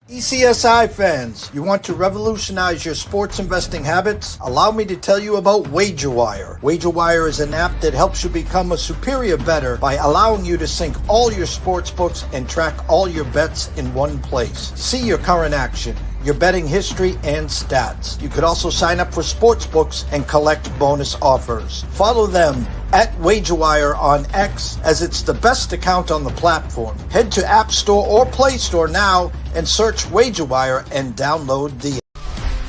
ECSI fans, you want to revolutionize your sports investing habits? Allow me to tell you about WagerWire. WagerWire is an app that helps you become a superior bettor by allowing you to sync all your sports books and track all your bets in one place. See your current action, your betting history, and stats. You could also sign up for sports books and collect bonus offers. Follow them at WagerWire on X, as it's the best account on the platform. Head to App Store or Play Store now and search WagerWire and download the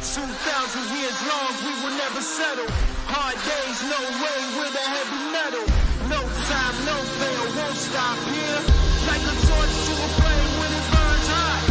2,000 years long, we will never settle. Hard days, no way, with a heavy metal. No time, no fail, won't stop here. Like a torch to a flame when it burns hot.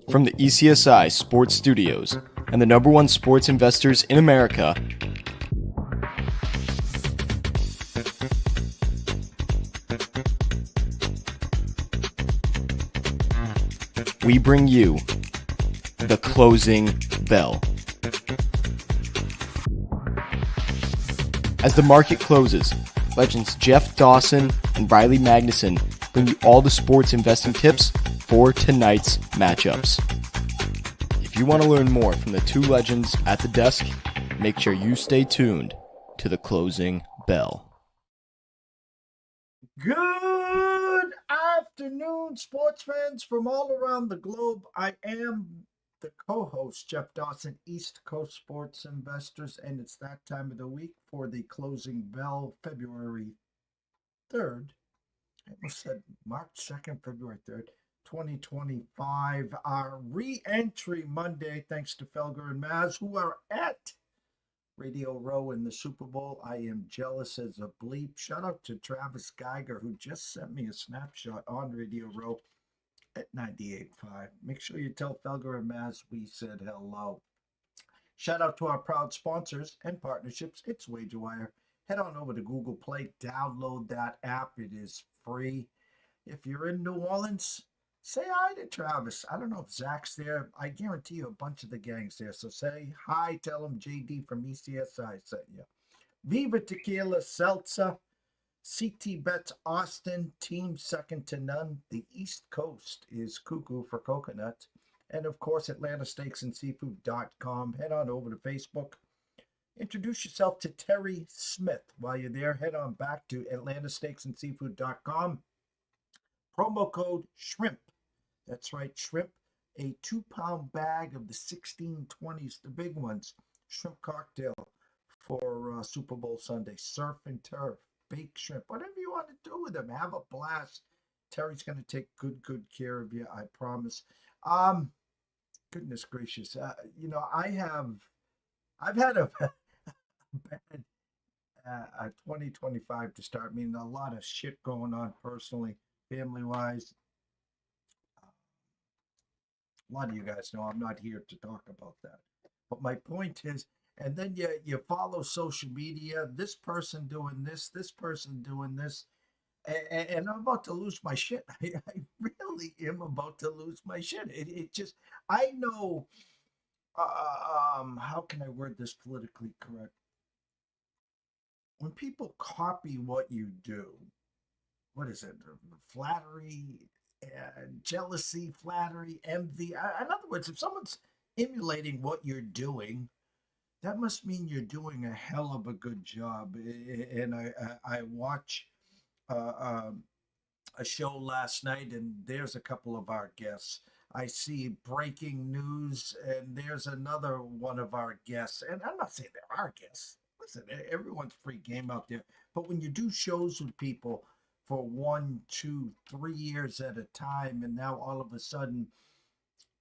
From the ECSI Sports Studios and the #1 sports investors in America, we bring you the closing bell. As the market closes, legends Jeff Dawson and Riley Magnuson bring you all the sports investing tips for tonight's matchups. If you want to learn more from the two legends at the desk, make sure you stay tuned to the closing bell. Good afternoon, sports fans from all around the globe. I am the co-host, Jeff Dawson, East Coast Sports Investors, and it's that time of the week for the closing bell, February 3rd. I almost said March 2nd, February 3rd, 2025. Our re-entry Monday, thanks to Felger and Maz, who are at Radio Row in the Super Bowl. I am jealous as a bleep. Shout out to Travis Geiger, who just sent me a snapshot on Radio Row at 98.5. Make sure you tell Felger and Maz we said hello. Shout out to our proud sponsors and partnerships. It's WagerWire. Head on over to Google Play, download that app. It is free. If you're in New Orleans, say hi to Travis. I don't know if Zach's there. I guarantee you a bunch of the gang's there. So say hi, tell him JD from ECSI sent you. Viva Tequila Seltzer, CT Bets Austin, team second to none. The East Coast is cuckoo for coconut. And of course, AtlantaSteaksAndSeafood.com. Head on over to Facebook. Introduce yourself to Terry Smith. While you're there, head on back to AtlantaSteaksAndSeafood.com. Promo code SHRIMP. That's right, shrimp. A 2-pound bag of the 1620s, the big ones. Shrimp cocktail for Super Bowl Sunday. Surf and turf, baked shrimp, whatever you want to do with them. Have a blast. Terry's going to take good care of you, I promise. Goodness gracious. I've had a bad 2025 to start. I mean, a lot of shit going on personally, family-wise. A lot of you guys know I'm not here to talk about that. But my point is, and then you follow social media, this person doing this person doing this, and I'm about to lose my shit. I really am about to lose my shit. It just, I know, how can I word this politically correct? When people copy what you do, what is it? Flattery, jealousy, flattery, envy. In other words, if someone's emulating what you're doing, that must mean you're doing a hell of a good job. And I watch a show last night, and there's a couple of our guests. I see breaking news, and there's another one of our guests. And I'm not saying they're our guests. Listen, everyone's free game out there. But when you do shows with people for 1, 2, 3 years at a time, and now all of a sudden,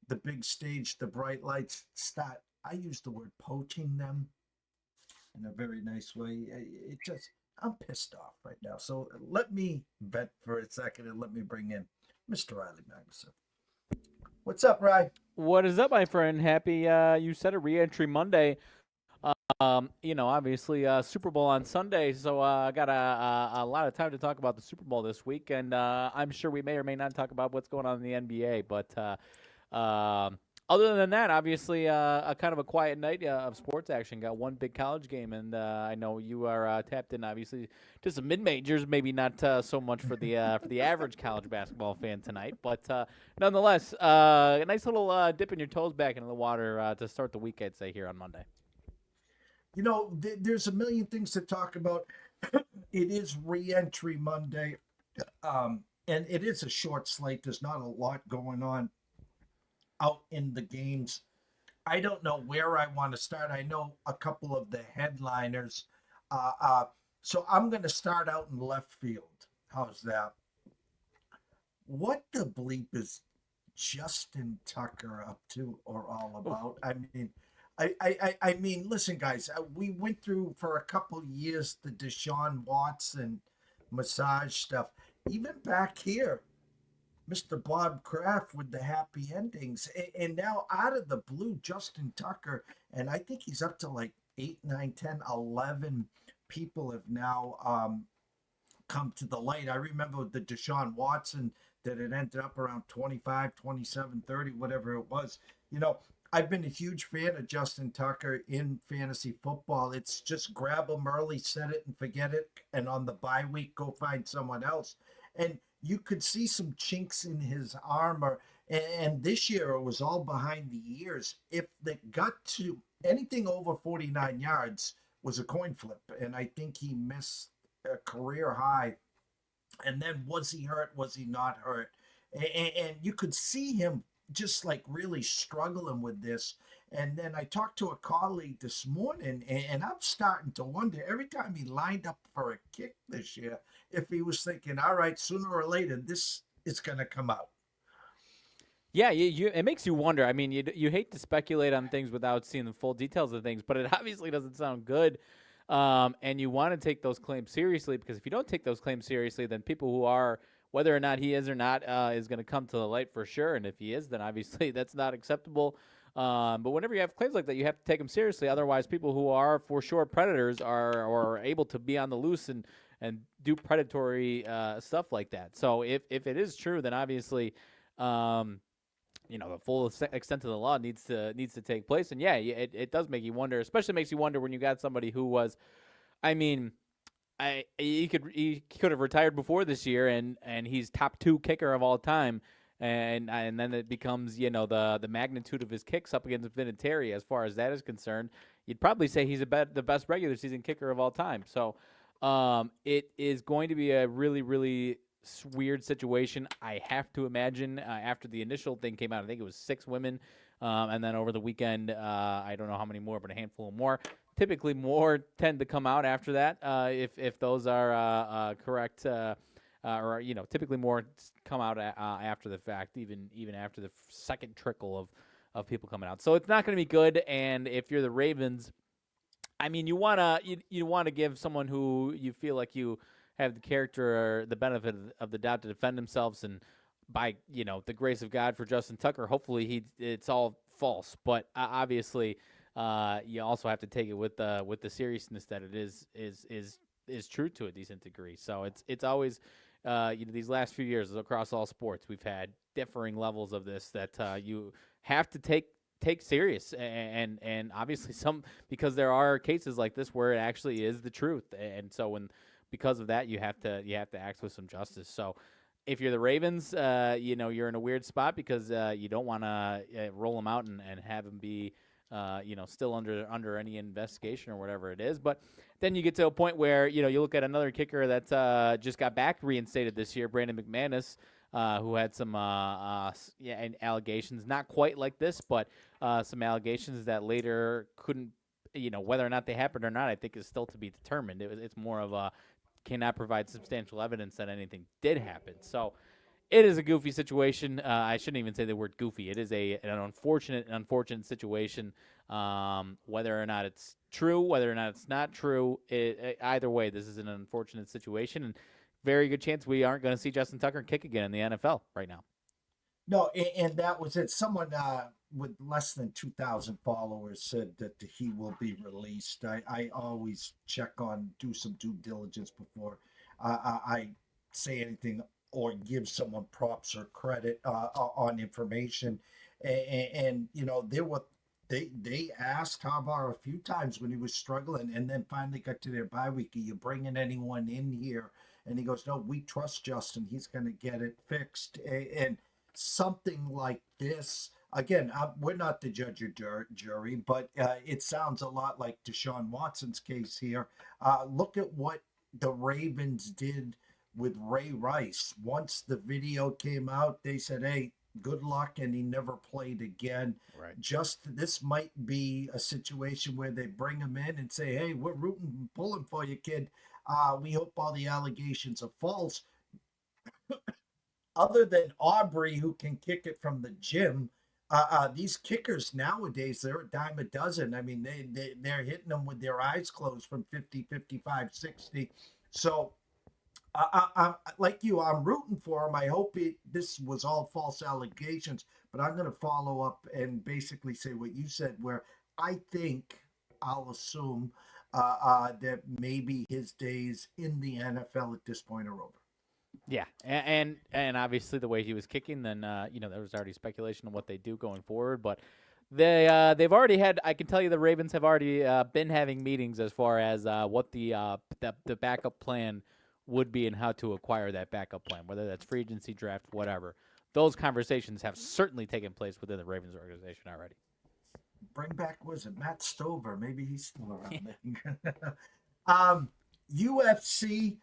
the big stage, the bright lights start. I use the word poaching them in a very nice way. It just, I'm pissed off right now. So let me vent for a second and let me bring in Mr. Riley Magnuson. What's up, Rye? What is up, my friend? Happy you said a re-entry Monday. Obviously Super Bowl on Sunday, so I got a lot of time to talk about the Super Bowl this week, and I'm sure we may or may not talk about what's going on in the NBA. But other than that, obviously a kind of a quiet night of sports action. Got one big college game, and I know you are tapped in, obviously, to some mid-majors. Maybe not so much for the average college basketball fan tonight, but nonetheless, a nice little dipping your toes back into the water to start the week, I'd say, here on Monday. You know, there's a million things to talk about. It is re-entry Monday, and it is a short slate. There's not a lot going on out in the games. I don't know where I want to start. I know a couple of the headliners. So I'm going to start out in left field. How's that? What the bleep is Justin Tucker up to or all about? I mean, listen, guys, we went through for a couple years the Deshaun Watson massage stuff. Even back here, Mr. Bob Kraft with the happy endings. And now out of the blue, Justin Tucker, and I think he's up to like 8, 9, 10, 11 people have now come to the light. I remember the Deshaun Watson that it ended up around 25, 27, 30, whatever it was. You know, I've been a huge fan of Justin Tucker in fantasy football. It's just grab him early, set it and forget it, and on the bye week, go find someone else. And you could see some chinks in his armor. And this year, it was all behind the ears. If they got to anything over 49 yards was a coin flip. And I think he missed a career high. And then was he hurt? Was he not hurt? And you could see him just like really struggling with this. And then I talked to a colleague this morning, and I'm starting to wonder every time he lined up for a kick this year, if he was thinking, all right, sooner or later, this is going to come out. Yeah, it makes you wonder. I mean, you hate to speculate on things without seeing the full details of things, but it obviously doesn't sound good. And you want to take those claims seriously, because if you don't take those claims seriously, then people who are, whether or not he is or not, is going to come to the light for sure. And if he is, then obviously that's not acceptable. But whenever you have claims like that, you have to take them seriously. Otherwise, people who are for sure predators are able to be on the loose and do predatory stuff like that. So if it is true, then obviously, the full extent of the law needs to take place. And yeah, it does make you wonder. Especially makes you wonder when you got somebody who was, I mean, he could have retired before this year, and he's top 2 kicker of all time. And then it becomes, the magnitude of his kicks up against Vinatieri, as far as that is concerned. You'd probably say he's the best regular season kicker of all time. So it is going to be a really, really weird situation. I have to imagine after the initial thing came out, I think it was 6 women. And then over the weekend, I don't know how many more, but a handful more. Typically more tend to come out after that if those are correct. Or typically more come out after the fact, even after the second trickle of people coming out. So it's not going to be good. And if you're the Ravens, I mean, you wanna give someone who you feel like you have the character or the benefit of the doubt to defend themselves, and by the grace of God for Justin Tucker, hopefully it's all false. But obviously, you also have to take it with the seriousness that it is true to a decent degree. So it's always. These last few years across all sports, we've had differing levels of this that you have to take serious, and obviously some, because there are cases like this where it actually is the truth, and so because of that you have to act with some justice. So if you're the Ravens, you're in a weird spot because you don't want to roll them out and have them be still under any investigation or whatever it is. But then you get to a point where, you look at another kicker that just got back reinstated this year, Brandon McManus, who had some allegations, not quite like this, but some allegations that later couldn't, whether or not they happened or not, I think is still to be determined. It's more of a cannot provide substantial evidence that anything did happen. So it is a goofy situation. I shouldn't even say the word goofy. It is an unfortunate situation. Whether or not it's true, whether or not it's not true, either way, this is an unfortunate situation, and very good chance we aren't going to see Justin Tucker kick again in the NFL right now. No, and that was it. Someone with less than 2,000 followers said that he will be released. I always do some due diligence before I say anything or give someone props or credit on information. And they asked Harbaugh a few times when he was struggling, and then finally got to their bye week. Are you bringing anyone in here? And he goes, no, we trust Justin. He's going to get it fixed. And something like this, again, we're not the judge or jury, but it sounds a lot like Deshaun Watson's case here. Look at what the Ravens did with Ray Rice. Once the video came out, they said, hey, good luck, and he never played again. Right. This might be a situation where they bring him in and say, hey, we're rooting and pulling for you, kid. We hope all the allegations are false. Other than Aubrey, who can kick it from the gym, these kickers nowadays, they're a dime a dozen. I mean, they're hitting them with their eyes closed from 50, 55, 60. So, I'm like you, I'm rooting for him. I hope this was all false allegations, but I'm going to follow up and basically say what you said, where I think I'll assume that maybe his days in the NFL at this point are over. Yeah, and obviously the way he was kicking, then there was already speculation on what they do going forward. But they've already had. I can tell you the Ravens have already been having meetings as far as what the backup plan would be and how to acquire that backup plan, whether that's free agency, draft, whatever. Those conversations have certainly taken place within the Ravens organization already. Bring back, was it Matt Stover? Maybe he's still around there. UFC.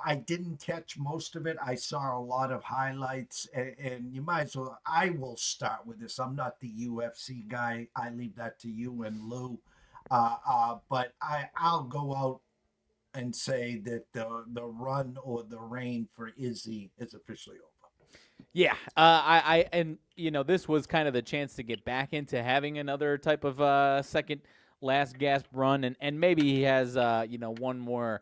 I didn't catch most of it. I saw a lot of highlights, and you might as well. I will start with this. I'm not the UFC guy. I leave that to you and Lou. But I'll go out and say that the run or the reign for Izzy is officially over. Yeah, this was kind of the chance to get back into having another type of second last gasp run, and maybe he has one more.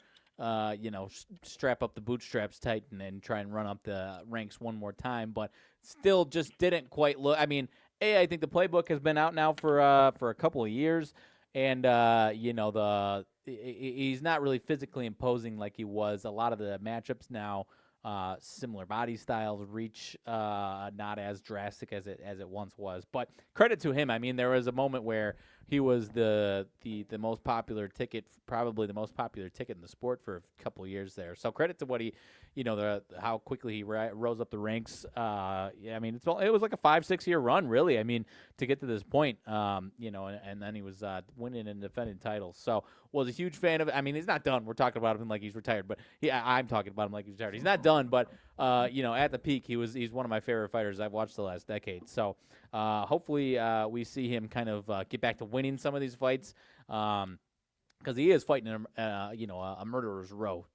Strap up the bootstraps tight and try and run up the ranks one more time, but still just didn't quite look. I mean, I think the playbook has been out now for a couple of years, and he's not really physically imposing like he was. A lot of the matchups now, similar body styles, reach not as drastic as it once was. But credit to him. I mean, there was a moment where he was the most popular ticket, probably the most popular ticket in the sport for a couple of years there. So credit to what he, how quickly he rose up the ranks. I mean, it was like a 5-6 year run, really. I mean, to get to this point, and then he was winning and defending titles. So was a huge fan of it. I mean, he's not done. We're talking about him like he's retired, but I'm talking about him like he's retired. He's not done, but at the peak, he's one of my favorite fighters I've watched the last decade. So hopefully we see him kind of get back to winning some of these fights, because he is fighting a murderer's row,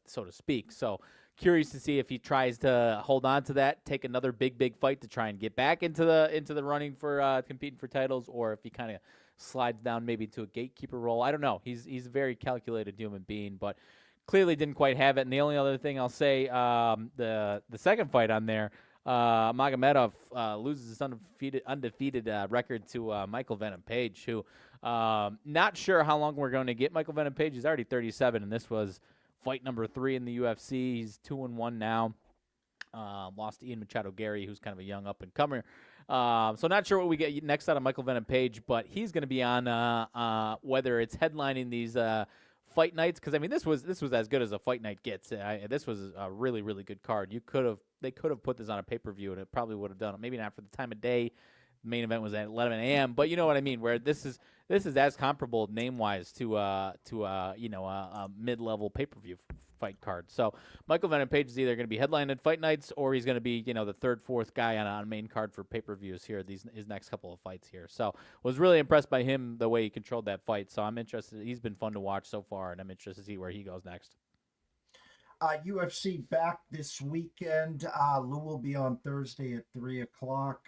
so to speak. So curious to see if he tries to hold on to that, take another big fight to try and get back into the running for competing for titles, or if he kind of slides down maybe to a gatekeeper role. I don't know. He's a very calculated human being, but clearly didn't quite have it. And the only other thing I'll say, the second fight on there, Magomedov loses his undefeated record to Michael Venom Page, who not sure how long we're going to get Michael Venom Page. He's already 37, and this was fight number 3 in the UFC. He's 2-1 now. Lost to Ian Machado Gary, who's kind of a young up-and-comer. So not sure what we get next out of Michael Venom Page, but he's going to be on whether it's headlining these fight nights, because I mean this was as good as a fight night gets. This was a really good card. They could have put this on a pay-per-view, and it probably would have done it. Maybe not for the time of day. The main event was at 11 a.m., but you know what I mean. Where this is as comparable name-wise to a mid-level pay-per-view fight card. So Michael Venom Page is either going to be headlining fight nights or he's going to be, the third, fourth guy on main card for pay-per-views here, his next couple of fights here. So was really impressed by him, the way he controlled that fight. So I'm interested. He's been fun to watch so far, and I'm interested to see where he goes next. UFC back this weekend. Lou will be on Thursday at 3 o'clock.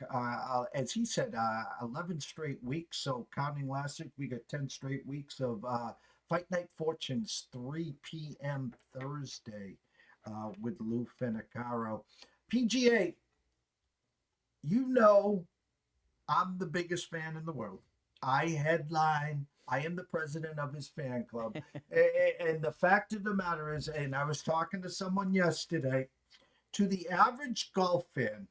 As he said, 11 straight weeks. So counting last week, we got 10 straight weeks of Fight Night Fortunes, 3 p.m. Thursday with Lou Finicaro. PGA, I'm the biggest fan in the world. I headline. I am the president of his fan club. And the fact of the matter is, and I was talking to someone yesterday, to the average golf fan,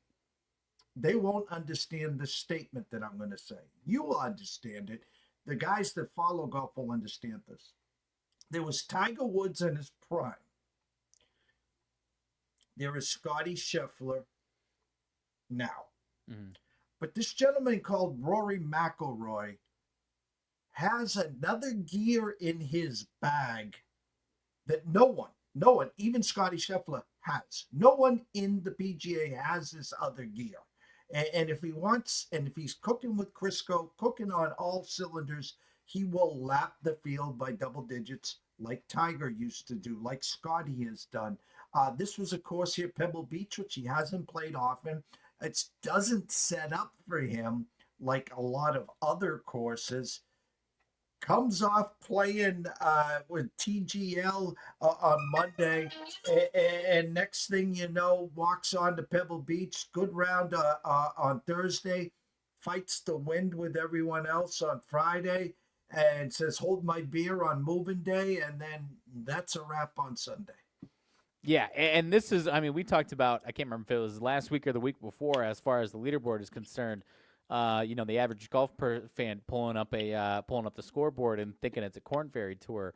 they won't understand the statement that I'm going to say. You will understand it. The guys that follow golf will understand this. There was Tiger Woods in his prime. There is Scotty Scheffler now. Mm-hmm. But this gentleman called Rory McIlroy has another gear in his bag that no one, even Scotty Scheffler has. No one in the PGA has this other gear. And if he's cooking with Crisco, cooking on all cylinders, he will lap the field by double digits like Tiger used to do, like Scotty has done. This was a course here, Pebble Beach, which he hasn't played often. It doesn't set up for him like a lot of other courses. Comes off playing with TGL on Monday, and next thing you know, walks on to Pebble Beach. Good round on Thursday, fights the wind with everyone else on Friday, and says, hold my beer on moving day, and then that's a wrap on Sunday. Yeah, and this is, we talked about, I can't remember if it was last week or the week before, as far as the leaderboard is concerned. The average golf fan pulling up the scoreboard and thinking it's a Korn Ferry Tour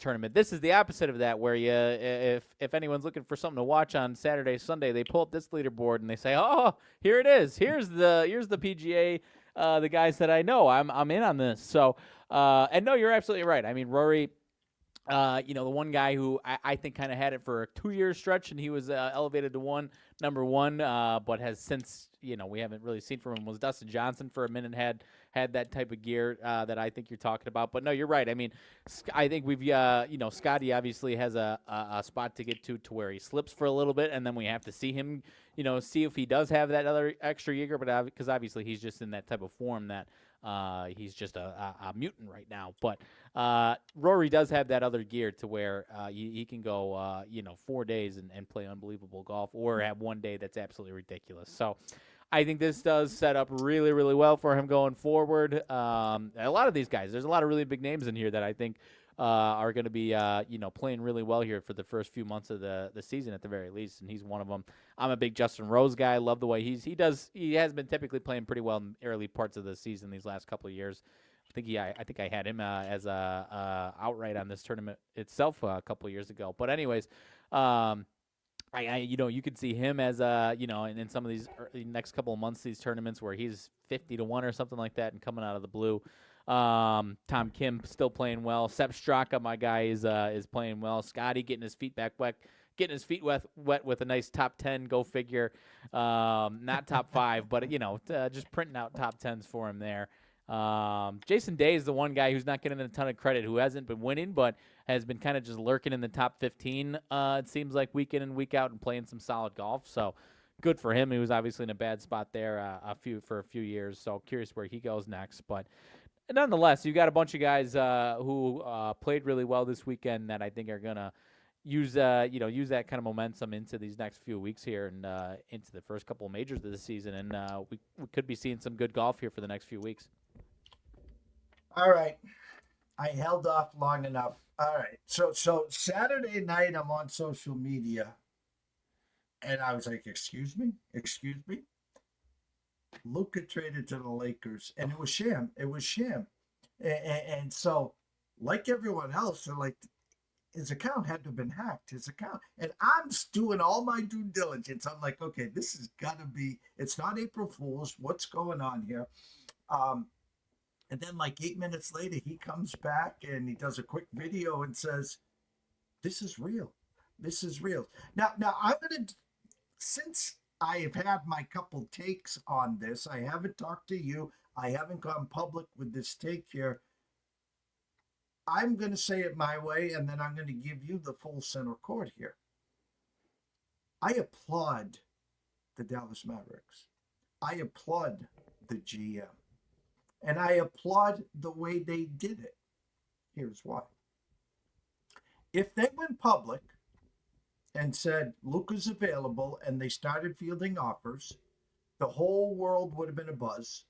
tournament. This is the opposite of that, where if anyone's looking for something to watch on Saturday, Sunday, they pull up this leaderboard and they say, "Oh, here it is. Here's the PGA, the guys that I know. I'm in on this." So, and no, you're absolutely right. Rory. The one guy who I think kind of had it for a 2-year stretch, and he was elevated to number one, but has since, we haven't really seen from him, was Dustin Johnson for a minute, had that type of gear that I think you're talking about. But no, you're right. I think we've, Scotty obviously has a spot to get to where he slips for a little bit, and then we have to see him, see if he does have that other extra gear, but because obviously he's just in that type of form that he's just a mutant right now. But Rory does have that other gear to where he can go, 4 days and play unbelievable golf, or have one day that's absolutely ridiculous. So I think this does set up really, really well for him going forward. A lot of these guys, there's a lot of really big names in here that I think are going to be, playing really well here for the first few months of the season at the very least, and he's one of them. I'm a big Justin Rose guy. I love the way he has been typically playing pretty well in early parts of the season these last couple of years. I think I had him as a outright on this tournament itself a couple of years ago. But anyways, you could see him as in some of these next couple of months, these tournaments where he's 50-1 or something like that, and coming out of the blue. Tom Kim still playing well. Sepp Straka, my guy, is playing well. Scotty getting his feet wet with a nice top 10. Go figure. Not top 5, but just printing out top 10s for him there. Jason Day is the one guy who's not getting a ton of credit, who hasn't been winning, but has been kind of just lurking in the top 15. It seems like week in and week out, and playing some solid golf. So good for him. He was obviously in a bad spot there for a few years. So curious where he goes next, but. Nonetheless, you got a bunch of guys who played really well this weekend that I think are gonna use that kind of momentum into these next few weeks here and into the first couple of majors of the season, and we could be seeing some good golf here for the next few weeks. All right, I held off long enough. All right, so Saturday night I'm on social media, and I was like, "Excuse me." Luka traded to the Lakers, and it was sham. And so, like everyone else, they're like, his account had to have been hacked. His account, and I'm doing all my due diligence. I'm like, okay, this has got to be. It's not April Fool's. What's going on here? And then, like 8 minutes later, he comes back and he does a quick video and says, This is real. This is real. Now I'm gonna, since I have had my couple takes on this, I haven't talked to you. I haven't gone public with this take here. I'm going to say it my way, and then I'm going to give you the full center court here. I applaud the Dallas Mavericks. I applaud the GM. And I applaud the way they did it. Here's why. If they went public and said Luka's available and they started fielding offers, the whole world would have been abuzz.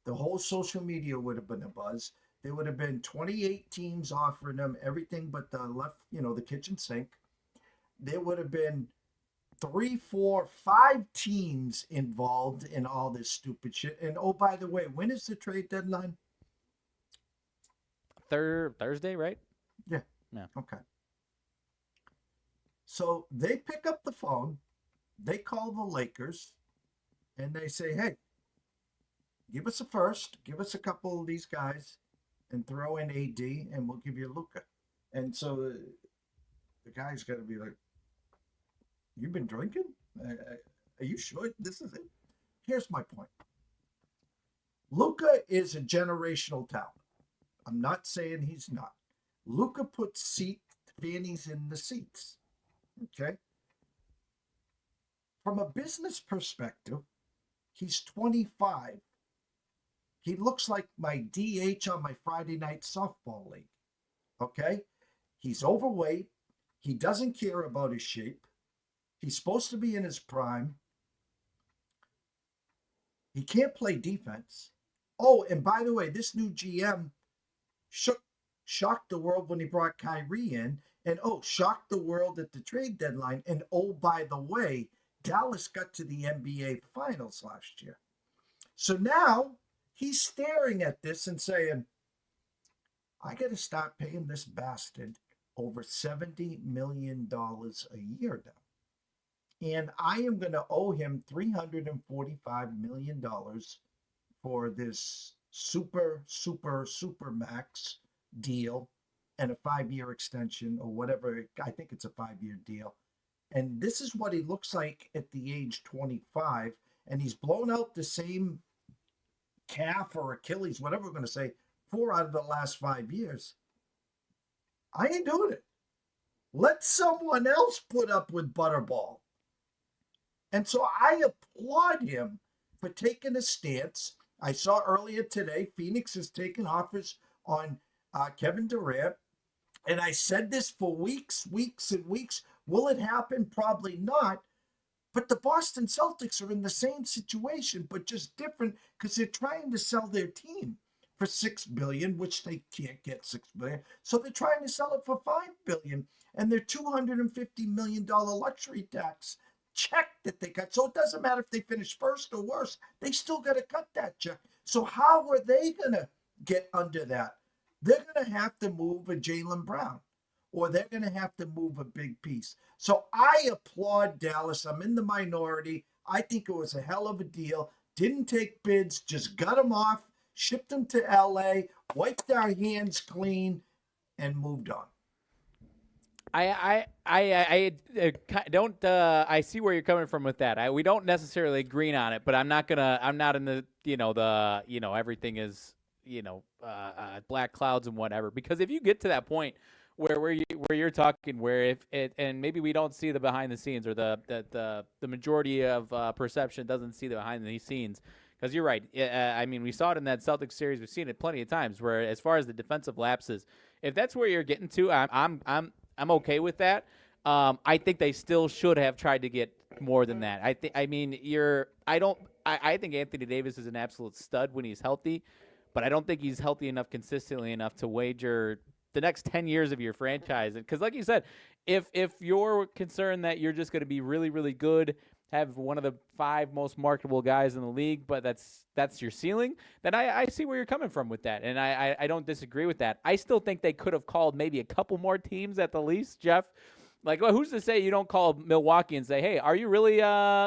The whole social media would have been abuzz. There would have been 28 teams offering them everything but the left, the kitchen sink. There would have been 3, 4, 5 teams involved in all this stupid shit. And oh, by the way, when is the trade deadline? Thursday, right? Yeah. Yeah. Okay. So they pick up the phone, they call the Lakers, and they say, hey, give us a first, give us a couple of these guys, and throw in AD, and we'll give you Luka. And so the guy's got to be like, you've been drinking? Are you sure this is it? Here's my point. Luka is a generational talent. I'm not saying he's not. Luka puts fannies in the seats. Okay? From a business perspective, he's 25. He looks like my DH on my Friday night softball league. Okay? He's overweight. He doesn't care about his shape. He's supposed to be in his prime. He can't play defense. Oh, and by the way, this new GM shocked the world when he brought Kyrie in. And shocked the world at the trade deadline. And by the way, Dallas got to the NBA Finals last year. So now he's staring at this and saying, I got to start paying this bastard over $70 million a year now. And I am going to owe him $345 million for this super max deal and a 5-year extension or whatever. I think it's a 5-year deal. And this is what he looks like at the age 25. And he's blown out the same calf or Achilles, whatever we're going to say, 4 out of the last 5 years. I ain't doing it. Let someone else put up with Butterball. And so I applaud him for taking a stance. I saw earlier today, Phoenix has taken offers on Kevin Durant. And I said this for weeks and weeks. Will it happen? Probably not. But the Boston Celtics are in the same situation, but just different because they're trying to sell their team for $6 billion, which they can't get $6 billion. So they're trying to sell it for $5 billion, and their $250 million luxury tax check that they got. So it doesn't matter if they finish first or worse, they still got to cut that check. So how are they going to get under that? They're going to have to move a Jaylen Brown, or they're going to have to move a big piece. So I applaud Dallas. I'm in the minority. I think it was a hell of a deal. Didn't take bids, just got them off, shipped them to LA, wiped our hands clean, and moved on. I don't. I see where you're coming from with that. We don't necessarily agree on it, but I'm not in the everything is black clouds and whatever. Because if you get to that point where you're talking, where if it, and maybe we don't see the behind the scenes, or the majority of perception doesn't see the behind the scenes. Because you're right. I mean, we saw it in that Celtics series. We've seen it plenty of times. Where as far as the defensive lapses, if that's where you're getting to, I'm okay with that. I think they still should have tried to get more than that. I think Anthony Davis is an absolute stud when he's healthy, but I don't think he's healthy enough consistently enough to wager the next 10 years of your franchise. Because like you said, if you're concerned that you're just going to be really, really good, have one of the 5 most marketable guys in the league, but that's your ceiling, then I see where you're coming from with that. And I don't disagree with that. I still think they could have called maybe a couple more teams at the least, Jeff. Like, well, who's to say you don't call Milwaukee and say, hey, are you really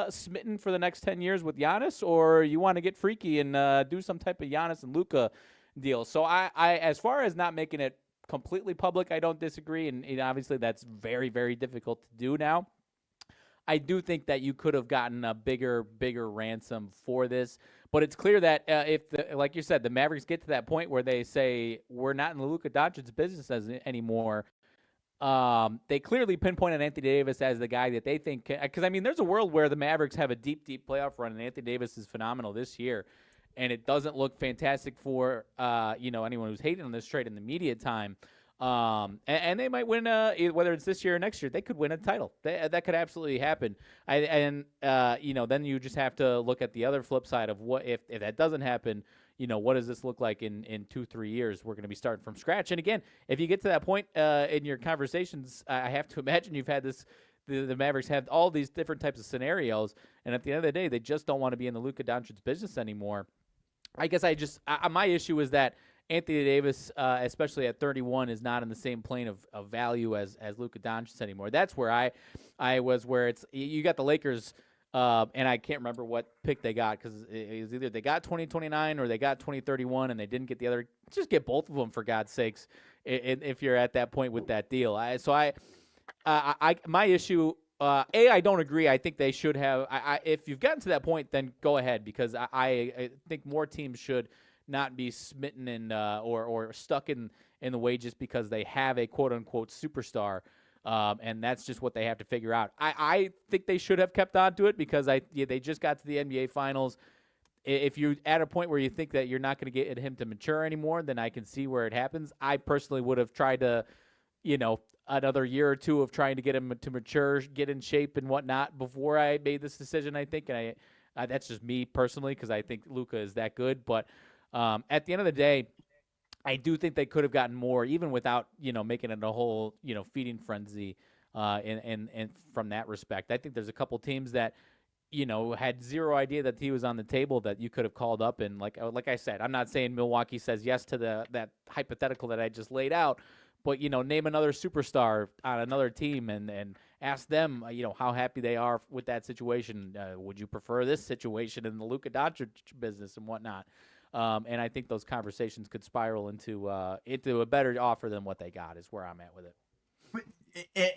smitten for the next 10 years with Giannis, or you want to get freaky and do some type of Giannis and Luka deal? So I as far as not making it completely public, I don't disagree, and obviously that's very, very difficult to do now. I do think that you could have gotten a bigger ransom for this, but it's clear that like you said, the Mavericks get to that point where they say we're not in the Luka Doncic's business anymore. They clearly pinpointed Anthony Davis as the guy that they think, because I mean, there's a world where the Mavericks have a deep playoff run, and Anthony Davis is phenomenal this year, and it doesn't look fantastic for anyone who's hating on this trade in the media time. And they might win, whether it's this year or next year, they could win a title. That could absolutely happen. Then you just have to look at the other flip side of what if that doesn't happen. What does this look like in 2-3 years? We're going to be starting from scratch. And again, if you get to that point in your conversations, I have to imagine you've had this. The Mavericks have all these different types of scenarios, and at the end of the day, they just don't want to be in the Luka Doncic's business anymore. I guess my issue is that Anthony Davis, especially at 31, is not in the same plane of value as Luka Doncic anymore. That's where I was, where it's you got the Lakers, and I can't remember what pick they got, because it was either they got 2029 or they got 2031, and they didn't get the other. Just get both of them, for God's sakes, if you're at that point with that deal. My issue. I don't agree. I think they should have. If you've gotten to that point, then go ahead, because I think more teams should not be smitten and or stuck in the way just because they have a quote unquote superstar, and that's just what they have to figure out. I think they should have kept on to it, because they just got to the NBA Finals. If you're at a point where you think that you're not going to get him to mature anymore, then I can see where it happens. I personally would have tried to, another year or two of trying to get him to mature, get in shape and whatnot before I made this decision, I think. And that's just me personally, because I think Luka is that good. But at the end of the day, I do think they could have gotten more, even without making it a whole feeding frenzy. And from that respect, I think there's a couple teams that had zero idea that he was on the table that you could have called up. And like I said, I'm not saying Milwaukee says yes to that hypothetical that I just laid out, but name another superstar on another team and ask them how happy they are with that situation. Would you prefer this situation in the Luka Doncic business and whatnot? And I think those conversations could spiral into a better offer than what they got, is where I'm at with it.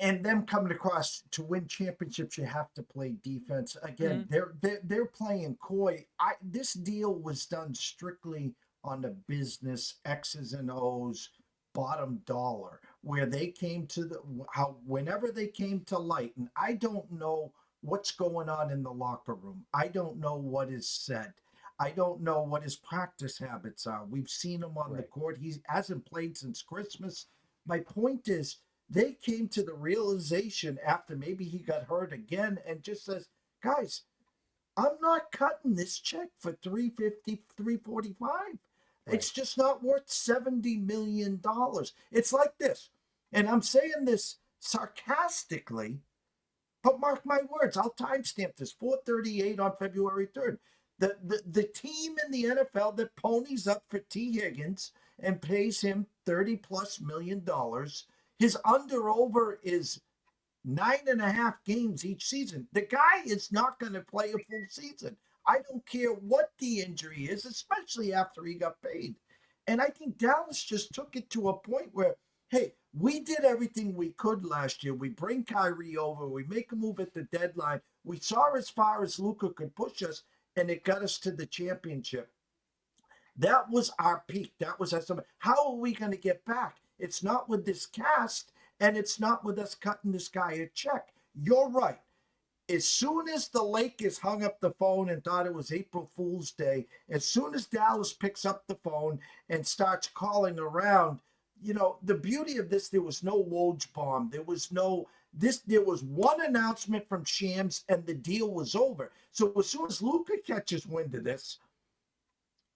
And them coming across to win championships, you have to play defense. Again, they're playing coy. This deal was done strictly on the business, X's and O's, bottom dollar, where they came to whenever they came to light. And I don't know what's going on in the locker room. I don't know what is said. I don't know what his practice habits are. We've seen him on the court. He hasn't played since Christmas. My point is, they came to the realization after maybe he got hurt again and just says, guys, I'm not cutting this check for $350, $345. Right. It's just not worth $70 million. It's like this, and I'm saying this sarcastically, but mark my words, I'll timestamp this, 4:38 on February 3rd. The team in the NFL that ponies up for T. Higgins and pays him $30+ million, his under-over is 9.5 games each season. The guy is not going to play a full season. I don't care what the injury is, especially after he got paid. And I think Dallas just took it to a point where, hey, we did everything we could last year. We bring Kyrie over. We make a move at the deadline. We saw as far as Luka could push us, and it got us to the championship. That was our peak. That was our summer. How are we going to get back? It's not with this cast, and it's not with us cutting this guy a check. You're right. As soon as the Lakers hung up the phone and thought it was April Fool's Day, as soon as Dallas picks up the phone and starts calling around, the beauty of this, there was no Woj bomb. There was one announcement from Shams and the deal was over. So as soon as Luka catches wind of this,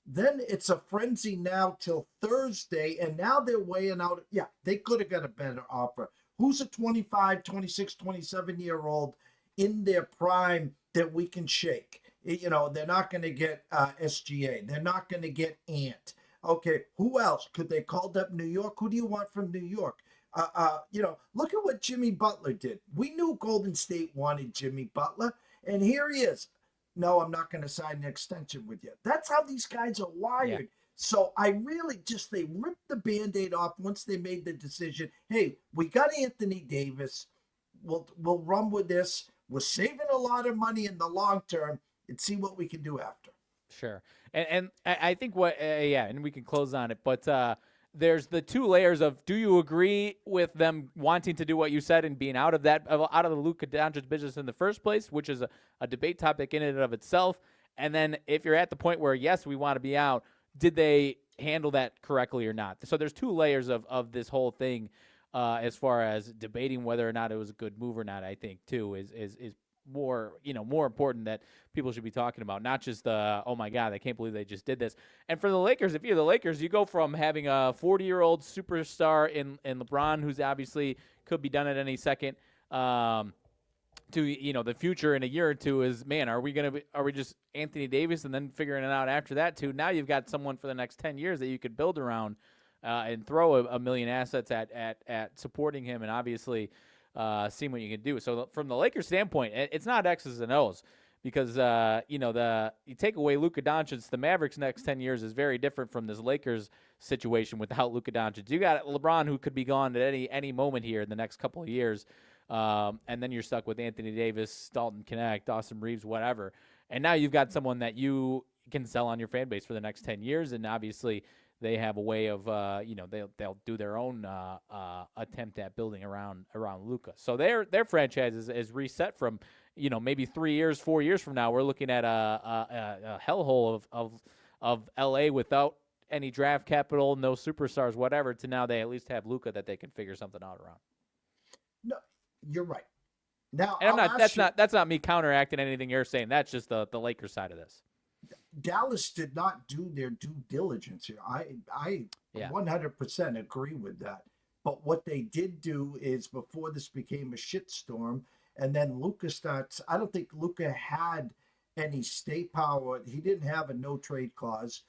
then it's a frenzy now till Thursday, and now they're weighing out. Yeah, they could have got a better offer. Who's a 25, 26, 27-year-old in their prime that we can shake? They're not going to get SGA. They're not going to get Ant. Okay, who else? Could they called up New York? Who do you want from New York? Look at what Jimmy Butler did. We knew Golden State wanted Jimmy Butler, and here he is. No, I'm not going to sign an extension with you. That's how these guys are wired. So I really just, they ripped the Band-Aid off once they made the decision. Hey, we got Anthony Davis. We'll run with this. We're saving a lot of money in the long term and see what we can do after. Sure. And I think yeah, and we can close on it, but there's the two layers of, do you agree with them wanting to do what you said and being out of the Luka Doncic business in the first place, which is a debate topic in and of itself. And then if you're at the point where, yes, we want to be out, did they handle that correctly or not? So there's two layers of this whole thing, as far as debating whether or not it was a good move or not. I think too is more important that people should be talking about, not just oh my God, I can't believe they just did this. And for the Lakers, if you're the Lakers, you go from having a 40-year-old superstar in LeBron, who's obviously could be done at any second, to the future in a year or two is, man, are we just Anthony Davis and then figuring it out after that too? Now you've got someone for the next 10 years that you could build around, and throw a million assets at supporting him, and obviously seeing what you can do. So from the Lakers standpoint, it's not X's and O's, because you take away Luka Doncic, the Mavericks' next 10 years is very different from this Lakers situation without Luka Doncic. You got LeBron, who could be gone at any moment here in the next couple of years, and then you're stuck with Anthony Davis, Dalton Knecht, Dawson Reeves, whatever. And now you've got someone that you can sell on your fan base for the next 10 years, and obviously they have a way of, they'll do their own attempt at building around Luka. So their franchise is reset from, maybe 3 years, 4 years from now, we're looking at a hellhole of LA without any draft capital, no superstars, whatever, to now they at least have Luka that they can figure something out around. No, you're right. Now, and that's not me counteracting anything you're saying. That's just the Lakers side of this. Dallas did not do their due diligence here. I 100% agree with that. But what they did do is, before this became a shitstorm, and then Luka starts, I don't think Luka had any stay power. He didn't have a no trade clause.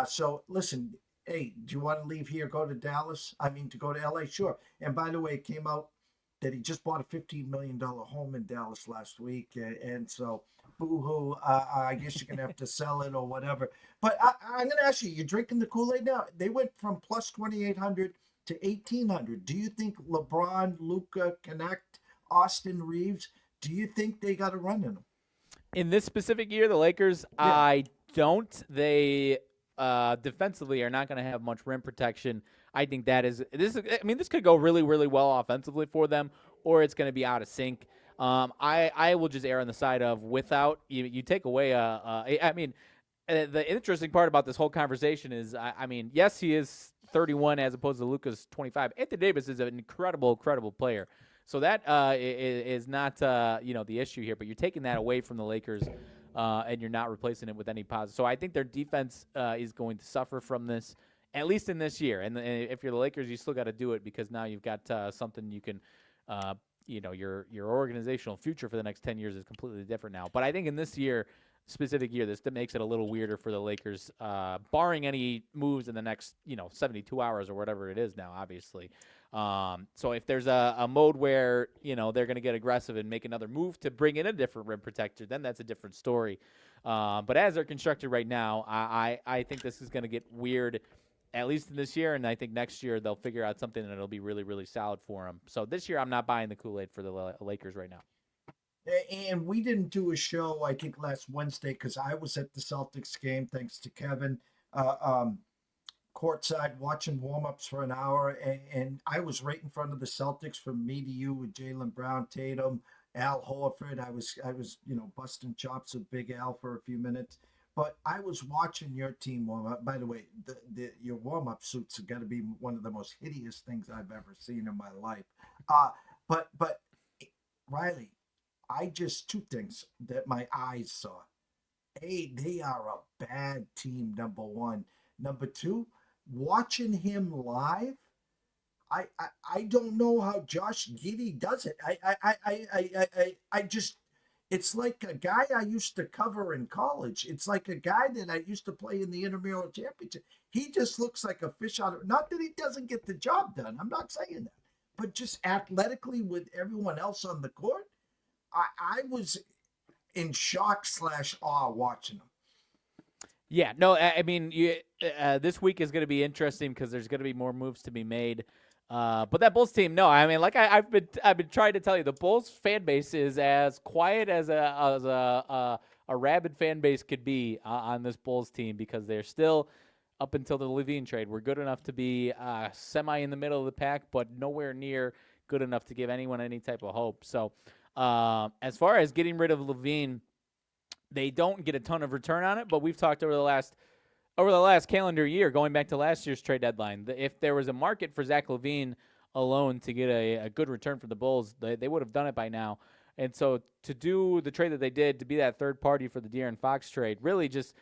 So listen, hey, do you want to leave here, go to Dallas? I mean, to go to LA? Sure. And by the way, it came out that he just bought a $15 million home in Dallas last week. And so, boo-hoo, I guess you're going to have to sell it or whatever. But I'm going to ask you, you're drinking the Kool-Aid now? They went from plus 2,800 to 1,800. Do you think LeBron, Luka, Knecht, Austin Reeves, do you think they got a run in them? In this specific year, the Lakers, yeah. I don't. They defensively are not going to have much rim protection. I think this could go really, really well offensively for them, or it's going to be out of sync. I will just err on the side of, without you take away the interesting part about this whole conversation is, yes, he is 31 as opposed to Luka's 25. Anthony Davis is an incredible player. So that is not the issue here, but you're taking that away from the Lakers, and you're not replacing it with any positive. So I think their defense is going to suffer from this, at least in this year. And if you're the Lakers, you still got to do it, because now you've got something you can, your organizational future for the next 10 years is completely different now. But I think in this specific year, this makes it a little weirder for the Lakers, barring any moves in the next 72 hours or whatever it is now, obviously. So if there's a mode where they're going to get aggressive and make another move to bring in a different rim protector, then that's a different story. But as they're constructed right now, I think this is going to get weird, at least in this year, and I think next year they'll figure out something that'll be really, really solid for them. So this year, I'm not buying the Kool-Aid for the Lakers right now. And we didn't do a show, I think, last Wednesday, because I was at the Celtics game, thanks to Kevin, courtside watching warm-ups for an hour. And I was right in front of the Celtics, from me to you, with Jaylen Brown, Tatum, Al Horford. I was busting chops with Big Al for a few minutes. But I was watching your team warm up. By the way, your warm-up suits have got to be one of the most hideous things I've ever seen in my life. But Riley, two things that my eyes saw. A, they are a bad team, number one. Number two, watching him live, I don't know how Josh Giddey does it. I just, it's like a guy I used to cover in college. It's like a guy that I used to play in the intramural championship. He just looks like a fish out of, not that he doesn't get the job done, I'm not saying that, but just athletically with everyone else on the court, I was in shock / awe watching him. Yeah, no, I mean, this week is going to be interesting because there's going to be more moves to be made. But that Bulls team, no, I mean, like I've been trying to tell you, the Bulls fan base is as quiet as a rabid fan base could be on this Bulls team because they're still up until the Levine trade. We're good enough to be semi in the middle of the pack, but nowhere near good enough to give anyone any type of hope. So, as far as getting rid of Levine, they don't get a ton of return on it, but we've talked over the last calendar year, going back to last year's trade deadline, if there was a market for Zach LaVine alone to get a good return for the Bulls, they would have done it by now. And so to do the trade that they did, to be that third party for the De'Aaron Fox trade, really just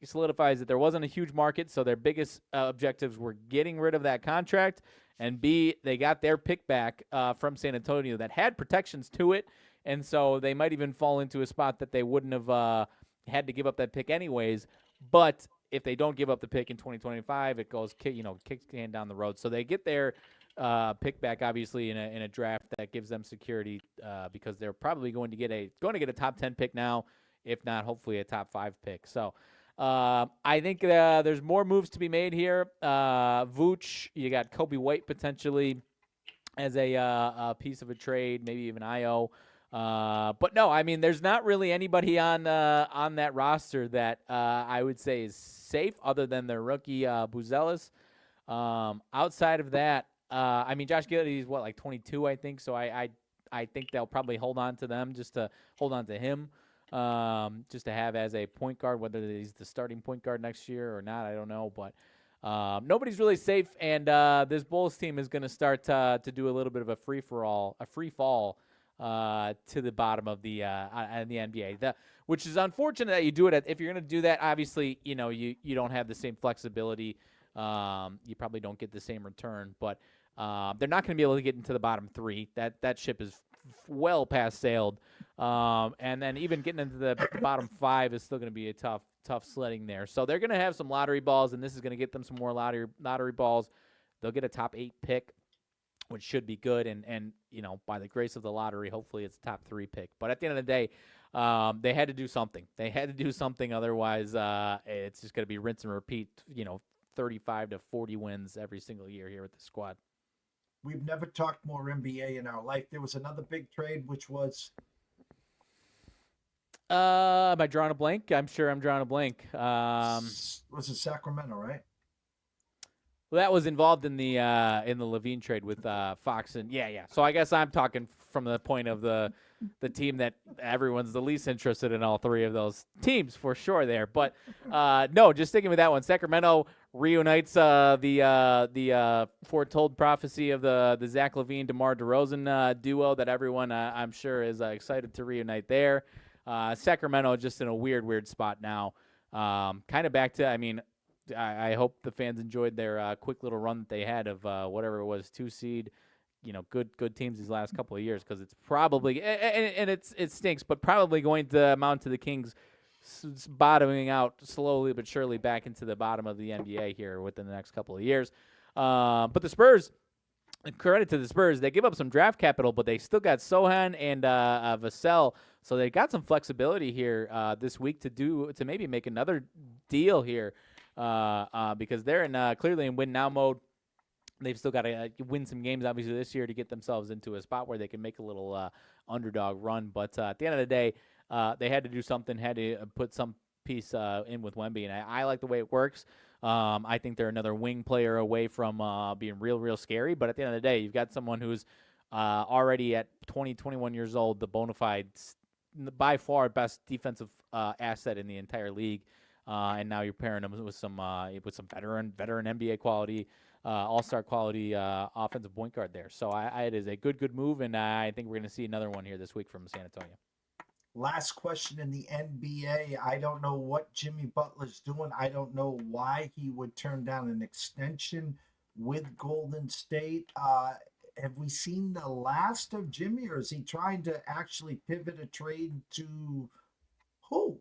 solidifies that there wasn't a huge market, so their biggest objectives were getting rid of that contract, and B, they got their pick back from San Antonio that had protections to it. And so they might even fall into a spot that they wouldn't have had to give up that pick anyways. But if they don't give up the pick in 2025, it goes kicks can down the road. So they get their pick back, obviously, in a draft that gives them security because they're probably going to get a top 10 pick now, if not hopefully a top 5 pick. So I think there's more moves to be made here. Vooch, you got Kobe White potentially as a piece of a trade, maybe even IO. But no, I mean, there's not really anybody on that roster that I would say is safe other than their rookie Buzelis. Outside of that, I mean, Josh Giddey is like 22, I think. So I think they'll probably hold on to them just to hold on to him, just to have as a point guard, whether he's the starting point guard next year or not, I don't know. But nobody's really safe, and this Bulls team is going to start to do a little bit of a free fall to the bottom of the NBA. Which is unfortunate that you do it. If you're going to do that, obviously, you don't have the same flexibility. You probably don't get the same return, but they're not going to be able to get into the bottom 3. That ship is well past sailed. And then even getting into the bottom 5 is still going to be a tough sledding there. So they're going to have some lottery balls, and this is going to get them some more lottery balls. They'll get a top 8 pick, which should be good, and by the grace of the lottery, hopefully it's a top 3 pick. But at the end of the day, they had to do something. Otherwise it's just going to be rinse and repeat, 35 to 40 wins every single year here with the squad. We've never talked more NBA in our life. There was another big trade, which was... Am I drawing a blank? I'm sure I'm drawing a blank. Was it Sacramento, right? Well, that was involved in the Levine trade with Fox, and yeah. So I guess I'm talking from the point of the team that everyone's the least interested in, all 3 of those teams for sure there. But no, just sticking with that one. Sacramento reunites the foretold prophecy of the Zach LaVine DeMar DeRozan duo that everyone I'm sure is excited to reunite there. Sacramento just in a weird spot now. Kind of back to, I mean, I hope the fans enjoyed their quick little run that they had of whatever it was, 2 seed, good teams these last couple of years, because it's probably and it stinks, but probably going to amount to the Kings bottoming out slowly but surely back into the bottom of the NBA here within the next couple of years. But the Spurs, credit to the Spurs, they give up some draft capital, but they still got Sohan and Vassell, so they got some flexibility here this week to maybe make another deal here. Because they're clearly in win now mode. They've still got to win some games, obviously, this year to get themselves into a spot where they can make a little underdog run. But at the end of the day, they had to do something, had to put some piece in with Wemby, and I like the way it works. I think they're another wing player away from being real scary. But at the end of the day, you've got someone who's already at 20, 21 years old, the bona fide, by far best defensive asset in the entire league. And now you're pairing them with some veteran NBA quality, all-star quality offensive point guard there. So it is a good move, and I think we're going to see another one here this week from San Antonio. Last question in the NBA. I don't know what Jimmy Butler's doing. I don't know why he would turn down an extension with Golden State. Have we seen the last of Jimmy, or is he trying to actually pivot a trade to who?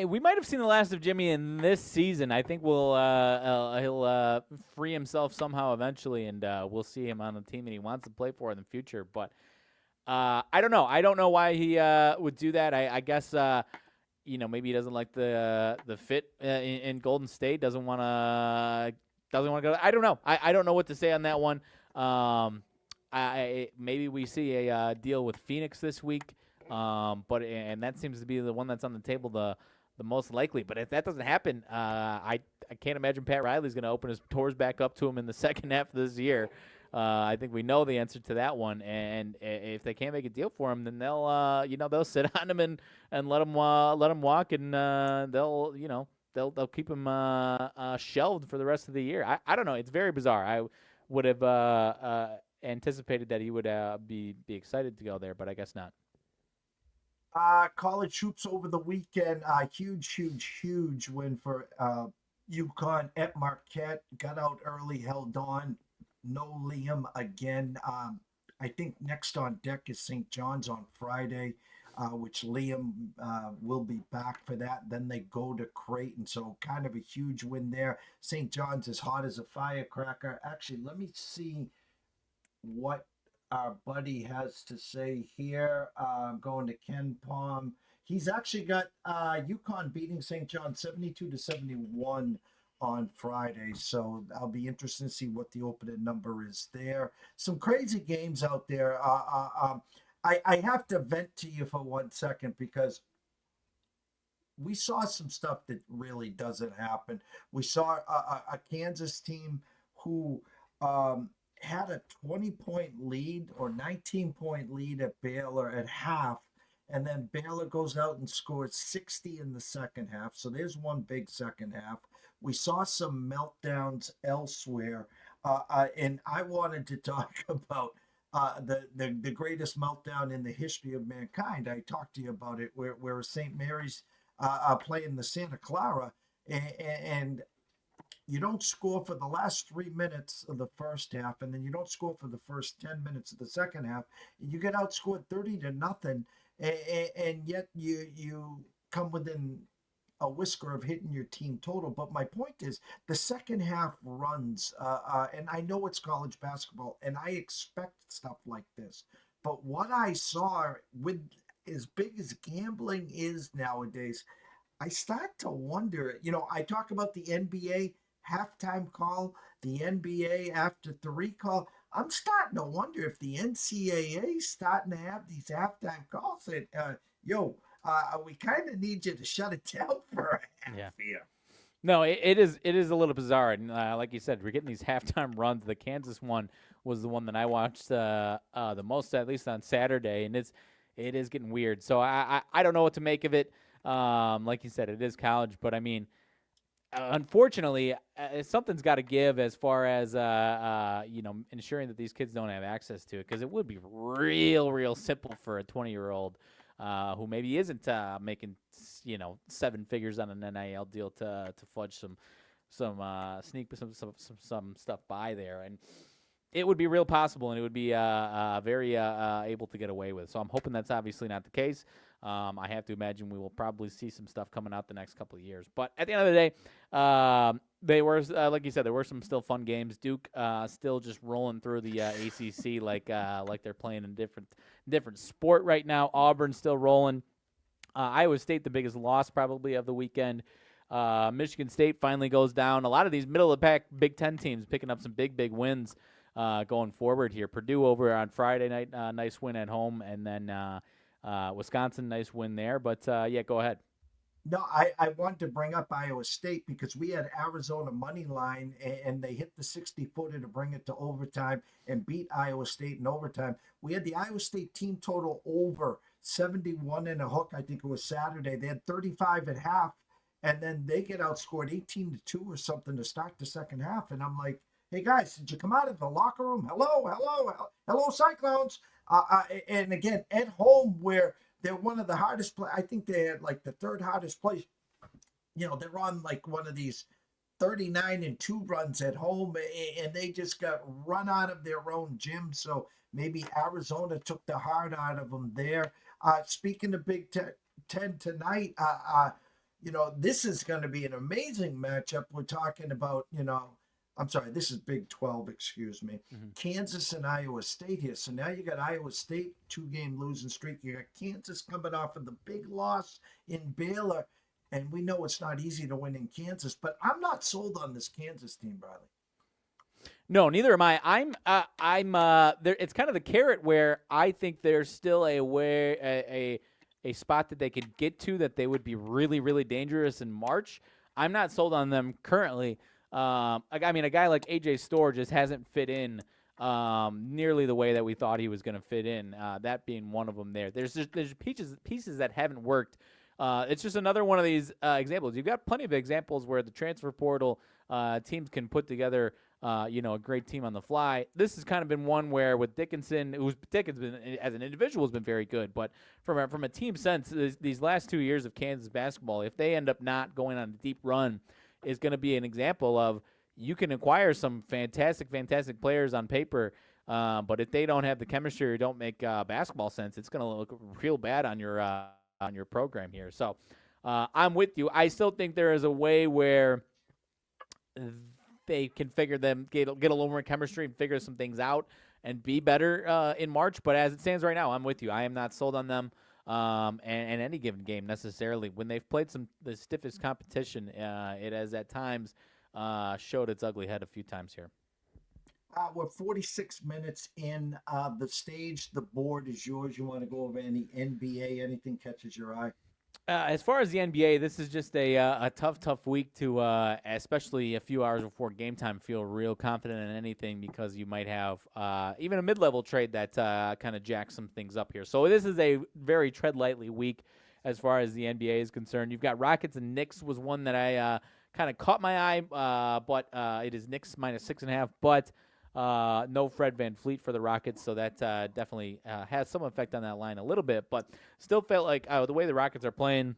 We might have seen the last of Jimmy in this season. I think he'll free himself somehow eventually, and we'll see him on the team that he wants to play for in the future. But I don't know. I don't know why he would do that. I guess maybe he doesn't like the fit in Golden State. Doesn't want to go. I don't know. I don't know what to say on that one. Maybe we see a deal with Phoenix this week. But that seems to be the one that's on the table the most likely. But if that doesn't happen, I can't imagine Pat Riley's going to open his doors back up to him in the second half of this year. I think we know the answer to that one, and if they can't make a deal for him, then they'll sit on him and let him walk, and they'll keep him shelved for the rest of the year. I don't know. It's very bizarre. I would have anticipated that he would be excited to go there, but I guess not. College hoops over the weekend. Huge win for UConn at Marquette. Got out early, held on. No Liam again. I think next on deck is St. John's on Friday, which Liam will be back for that. Then they go to Creighton, so kind of a huge win there. St. John's is hot as a firecracker. Actually, let me see what our buddy has to say here. Going to Ken Palm. He's actually got UConn beating St. John 72-71 on Friday. So I'll be interested to see what the opening number is there. Some crazy games out there. I have to vent to you for 1 second because we saw some stuff that really doesn't happen. We saw a Kansas team who had a 20-point lead or 19-point lead at Baylor at half, and then Baylor goes out and scores 60 in the second half. So there's one big second half. We saw some meltdowns elsewhere, and I wanted to talk about the greatest meltdown in the history of mankind. I talked to you about it, where St. Mary's playing the Santa Clara, and you don't score for the last 3 minutes of the first half, and then you don't score for the first 10 minutes of the second half. You get outscored 30-0, and yet you come within a whisker of hitting your team total. But my point is the second half runs, and I know it's college basketball, and I expect stuff like this. But what I saw, with as big as gambling is nowadays, I start to wonder, I talk about the NBA halftime call, the NBA after three call. I'm starting to wonder if the NCAA is starting to have these halftime calls that, we kind of need you to shut it down for a half here. No, it is a little bizarre, and like you said, we're getting these halftime runs. The Kansas one was the one that I watched the most, at least on Saturday, and it is getting weird. So I don't know what to make of it. Like you said, it is college, but I mean, unfortunately, something's got to give as far as ensuring that these kids don't have access to it, because it would be real simple for a 20-year-old who maybe isn't making 7 figures on an NIL deal to fudge some stuff by there, and it would be real possible, and it would be very able to get away with. So I'm hoping that's obviously not the case. I have to imagine we will probably see some stuff coming out the next couple of years. But at the end of the day, they were, like you said, there were some still fun games. Duke still just rolling through the ACC like they're playing in different sport right now. Auburn still rolling. Iowa State, the biggest loss probably of the weekend. Michigan State finally goes down. A lot of these middle-of-the-pack Big Ten teams picking up some big wins going forward here. Purdue over on Friday night, nice win at home, and then Wisconsin, nice win there. But, go ahead. No, I wanted to bring up Iowa State because we had Arizona money line, and they hit the 60-footer to bring it to overtime and beat Iowa State in overtime. We had the Iowa State team total over 71 and a hook. I think it was Saturday. They had 35 at half, and then they get outscored 18-2 or something to start the second half. And I'm like, hey, guys, did you come out of the locker room? Hello, Cyclones. And again, at home, where they're one of the hardest play. I think they had like the third hardest place. They're on like one of these 39-2 runs at home, and they just got run out of their own gym. So maybe Arizona took the heart out of them there. Speaking of Big Ten tonight, this is going to be an amazing matchup. We're talking about, I'm sorry, this is Big 12, excuse me. Kansas and Iowa State here. So now you got Iowa State, 2-game losing streak. You got Kansas coming off of the big loss in Baylor. And we know it's not easy to win in Kansas, but I'm not sold on this Kansas team, Bradley. No, neither am I. I'm there. It's kind of the carrot where I think there's still a spot that they could get to that they would be really, really dangerous in March. I'm not sold on them currently. I mean, a guy like AJ Storr just hasn't fit in nearly the way that we thought he was going to fit in. That being one of them. There's pieces that haven't worked. It's just another one of these examples. You've got plenty of examples where the transfer portal teams can put together, a great team on the fly. This has kind of been one where with Dickinson, as an individual has been very good, but from a team sense, these last 2 years of Kansas basketball, if they end up not going on a deep run, is going to be an example of you can acquire some fantastic players on paper, but if they don't have the chemistry or don't make basketball sense, it's going to look real bad on your program here. So I'm with you. I still think there is a way where they can get a little more chemistry and figure some things out and be better in March. But as it stands right now, I'm with you. I am not sold on them and any given game necessarily. When they've played the stiffest competition, it has at times showed its ugly head a few times here. We're 46 minutes in. The stage, the board is yours. You want to go over any NBA, anything catches your eye? As far as the NBA, this is just a tough week to, especially a few hours before game time, feel real confident in anything because you might have even a mid-level trade that kind of jacks some things up here. So this is a very tread lightly week as far as the NBA is concerned. You've got Rockets and Knicks was one that I kind of caught my eye, but it is Knicks minus 6.5, but no Fred VanVleet for the Rockets, so that definitely has some effect on that line a little bit. But still felt like the way the Rockets are playing,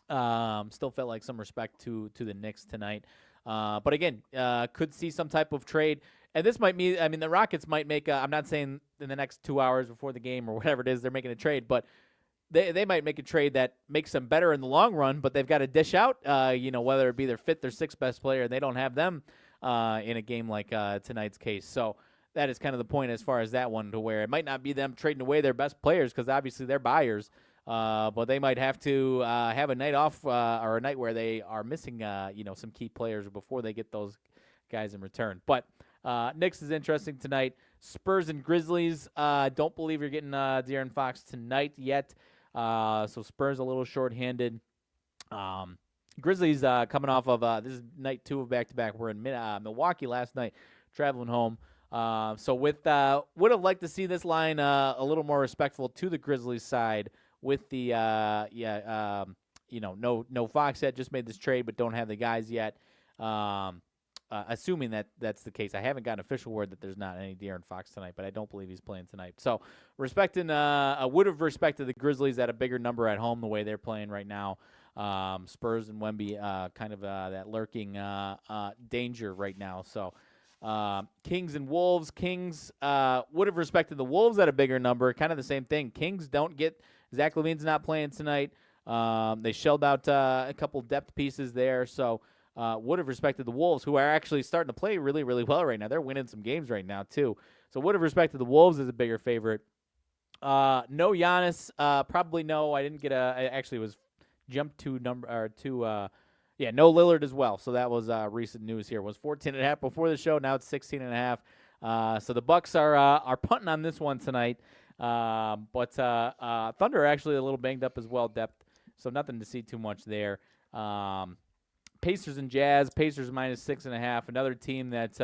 still felt like some respect to the Knicks tonight. But again, could see some type of trade. And this might mean, I mean, the Rockets might make I'm not saying in the next 2 hours before the game or whatever it is they're making a trade, but they might make a trade that makes them better in the long run, but they've got to dish out, whether it be their fifth or sixth best player, and they don't have them in a game like tonight's case. So that is kind of the point as far as that one, to where it might not be them trading away their best players because obviously they're buyers, but they might have to have a night off or a night where they are missing, some key players before they get those guys in return. But Knicks is interesting tonight. Spurs and Grizzlies. Don't believe you're getting De'Aaron Fox tonight yet. So Spurs a little shorthanded. Grizzlies coming off of this is night 2 of back-to-back. We're in Milwaukee last night, traveling home. So would have liked to see this line a little more respectful to the Grizzlies side with the no Fox yet, just made this trade but don't have the guys yet. Assuming that's the case. I haven't gotten official word that there's not any De'Aaron Fox tonight, but I don't believe he's playing tonight. So would have respected the Grizzlies at a bigger number at home the way they're playing right now. Spurs and Wemby kind of that lurking danger right now. So Kings and Wolves. Kings would have respected the Wolves at a bigger number. Kind of the same thing. Kings don't get – Zach LaVine's not playing tonight. They shelled out a couple depth pieces there. So – would have respected the Wolves, who are actually starting to play really, really well right now. They're winning some games right now, too. So would have respected the Wolves as a bigger favorite. No Giannis. Probably no. I didn't get I actually was jumped to no Lillard as well. So that was recent news here. It was 14.5 before the show. Now it's 16.5. So the Bucks are punting on this one tonight. But Thunder are actually a little banged up as well, depth. So nothing to see too much there. Pacers and Jazz. Pacers minus 6.5. Another team that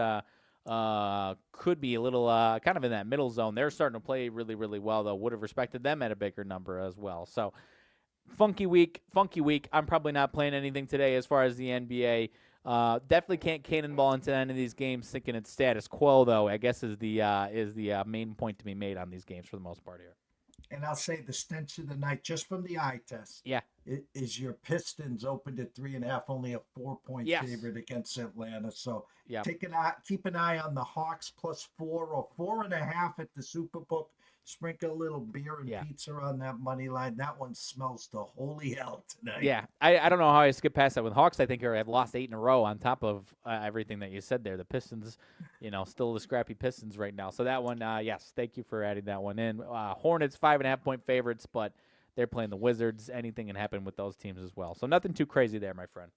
could be a little kind of in that middle zone. They're starting to play really, really well, though. Would have respected them at a bigger number as well. So funky week. I'm probably not playing anything today as far as the NBA. Definitely can't cannonball into any of these games thinking it's status quo, though, I guess is the main point to be made on these games for the most part here. And I'll say the stench of the night, just from the eye test, is your Pistons opened at 3.5, only a 4-point favorite against Atlanta. So keep an eye on the Hawks +4 or 4.5 at the Superbook. Sprinkle a little beer and Yeah. pizza on that money line. That one smells to holy hell tonight. Yeah, I don't know how I skipped past that with Hawks. I think have lost 8 in a row on top of everything that you said there. The Pistons, still the scrappy Pistons right now. So that one, yes, thank you for adding that one in. Hornets 5.5-point favorites, but they're playing the Wizards. Anything can happen with those teams as well. So nothing too crazy there, my friend.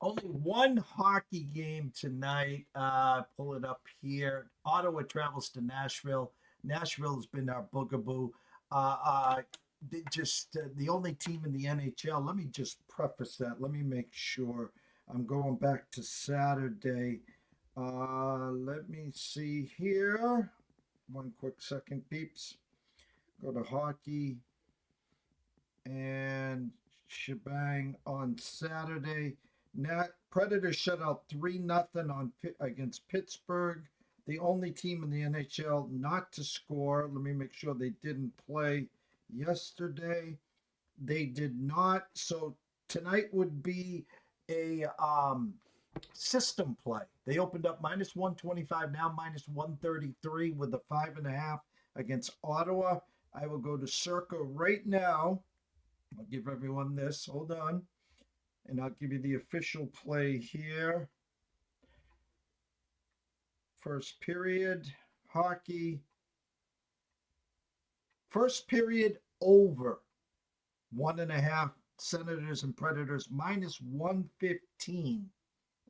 Only one hockey game tonight. Pull it up here. Ottawa travels to Nashville. Nashville has been our boogaboo. The only team in the NHL. Let me just preface that. Let me make sure. I'm going back to Saturday. Let me see here. One quick second, peeps. Go to hockey and shebang on Saturday. Predators shut out 3-0 against Pittsburgh. The only team in the NHL not to score. Let me make sure they didn't play yesterday. They did not. So tonight would be a system play. They opened up -125, now -133 with a 5.5 against Ottawa. I will go to Circa right now. I'll give everyone this. Hold on. And I'll give you the official play here. First period, hockey. First period over. 1.5 Senators and Predators -115.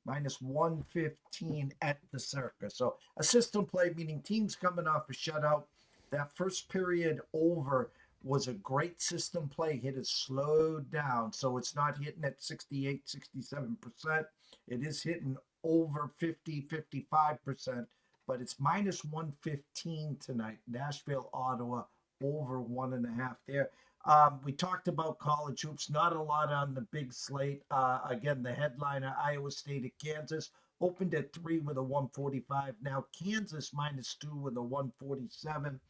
-115 at the Circa. So a system play, meaning teams coming off a shutout. That first period over was a great system play. Hit it slowed down, so it's not hitting at 68, 67%. It is hitting over 50, 55%, but it's -115 tonight. Nashville, Ottawa, over 1.5 there. We talked about college hoops, not a lot on the big slate. Again, the headliner, Iowa State at Kansas, opened at 3 with a 145. Now Kansas -2 with a 147.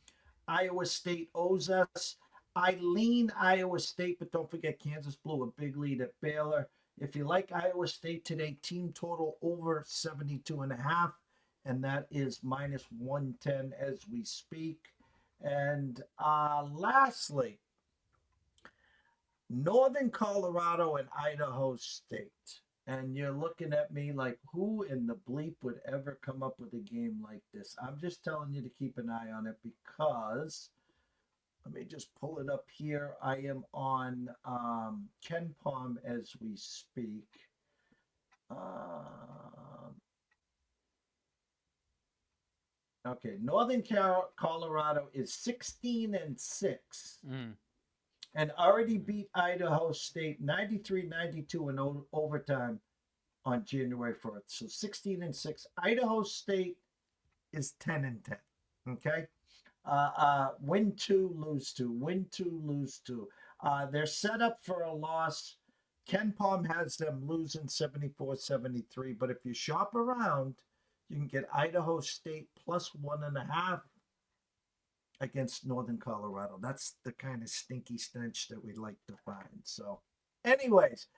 Iowa State owes us. I lean Iowa State, but don't forget Kansas blew a big lead at Baylor. If you like Iowa State today, team total over 72.5, and that is -110 as we speak. And lastly, Northern Colorado and Idaho State. And you're looking at me like, who in the bleep would ever come up with a game like this? I'm just telling you to keep an eye on it because, let me just pull it up here. I am on Ken Palm as we speak. Okay, Northern Colorado is 16-6. And already beat Idaho State 93-92 in overtime on January 1st. So 16-6. Idaho State is 10-10. Okay? Win 2, lose 2. Win 2, lose 2. They're set up for a loss. Ken Palm has them losing 74-73. But if you shop around, you can get Idaho State +1.5 against Northern Colorado. That's the kind of stinky stench that we like to find. So, anyways,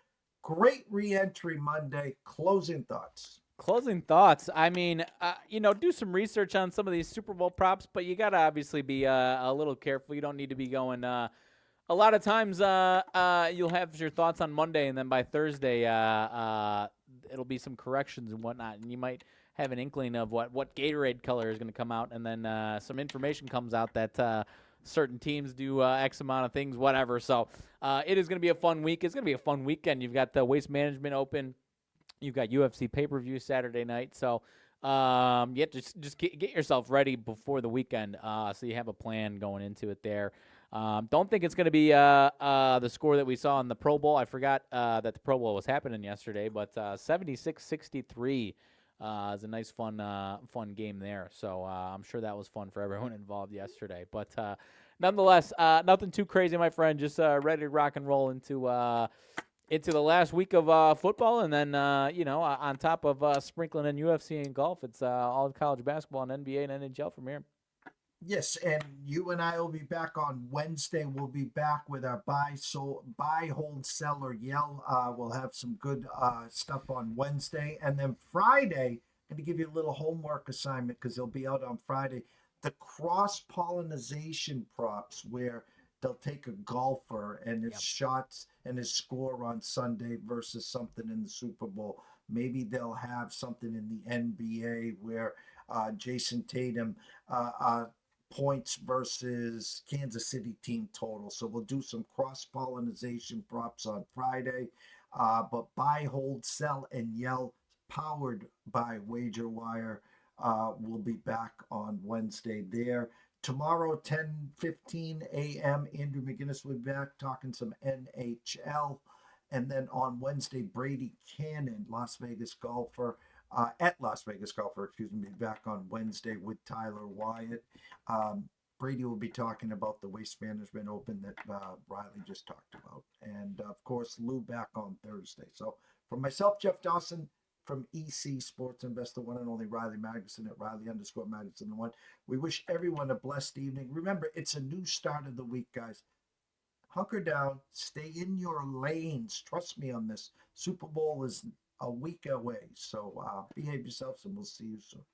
great re-entry Monday. Closing thoughts. I mean, do some research on some of these Super Bowl props, but you got to obviously be a little careful. You don't need to be going. A lot of times you'll have your thoughts on Monday, and then by Thursday it'll be some corrections and whatnot, and you might have an inkling of what Gatorade color is going to come out, and then some information comes out that certain teams do X amount of things, whatever. So it is going to be a fun week. It's going to be a fun weekend. You've got the Waste Management Open. You've got UFC pay-per-view Saturday night. So just get yourself ready before the weekend so you have a plan going into it there. Don't think it's going to be the score that we saw in the Pro Bowl. I forgot that the Pro Bowl was happening yesterday, but 76-63 is a nice, fun game there. So I'm sure that was fun for everyone involved yesterday. But nonetheless, nothing too crazy, my friend. Just ready to rock and roll into the last week of football, and then on top of sprinkling in UFC and golf, it's all college basketball and NBA and NHL from here. Yes, and you and I will be back on Wednesday. We'll be back with our buy, hold, sell, or yell. We'll have some good stuff on Wednesday. And then Friday, I'm going to give you a little homework assignment because they'll be out on Friday. the cross pollination props where they'll take a golfer and his Yep. shots and his score on Sunday versus something in the Super Bowl. Maybe they'll have something in the NBA where Jason Tatum points versus Kansas City team total. So we'll do some cross pollination props on Friday. But buy, hold, sell, and yell, powered by WagerWire. We'll be back on Wednesday there. Tomorrow, 10:15 a.m., Andrew McGinnis will be back talking some NHL. And then on Wednesday, Brady Cannon, Las Vegas golfer, at Las Vegas golfer, excuse me, back on Wednesday with Tyler Wyatt. Brady will be talking about the Waste Management Open that Riley just talked about. And of course, Lou back on Thursday. So for myself, Jeff Dawson, from EC Sports Investor, one and only Riley Magnuson at Riley_Magnuson1. We wish everyone a blessed evening. Remember, it's a new start of the week, guys. Hunker down, stay in your lanes. Trust me on this. Super Bowl is a week away. So behave yourselves, and we'll see you soon.